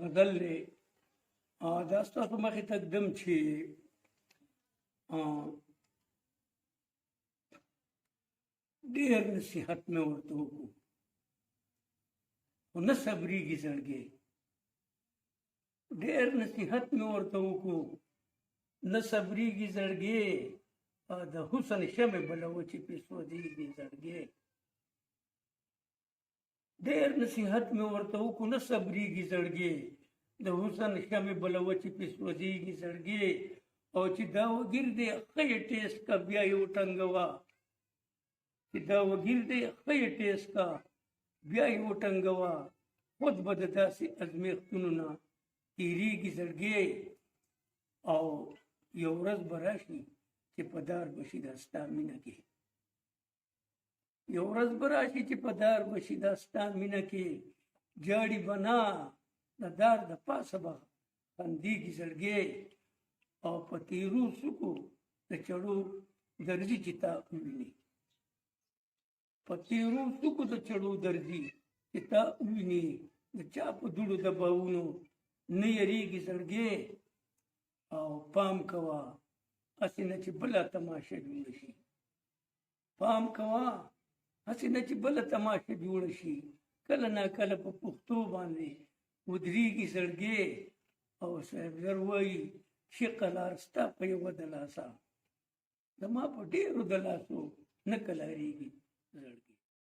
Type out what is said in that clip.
غزل دی دا ستاسو مخې ته ږدم چې ډېر نصیحت مې ورته وکړو خو نه صبرېږي زړګی ډېر نصیحت مې ورته وکړو نه صبرېږي زړګی د حسن شمع بلوه چې پې سوځېږي زړګی ډېر نصیحت مې ورته وکړو نه صبرېږي زړګی د حسن شمع بلوه چې پې سوځېږي زړګی او چې دا وګیر دی ښه یې ټیسټ کا بیا یې وټنګوه چې دا وګیر دی ښه یې ټیسټ کا بیا یې وټنګوه خود به د داسې ازمېښتونو نه تېرېږي زړګی او یو ورځ به راشي چې په دار به شي دا ستا مینه کې یو ورځ به راشي چې په دار به شي دا ستا مینه کې جاړي به نه د دار د پاسه به خندېږي زړګی او په تیرو څوکو د چړو درځي چې تا وویني په تیرو څوکو د چړو درځي چې تا وویني د چا په دوړو د باونو نه یریږي زړګی او پام کوه هسې نه چې بله تماشه جوړه شي پام کوه هسې نه چې بله تماشه جوړه شي کله ناکله په پښتو باندې ودرېږي زړګی او صاحب زر وایي شقه لار ستا په یوه د لاسه زما په ډېرو د لاسو نه کلارېږي زړګی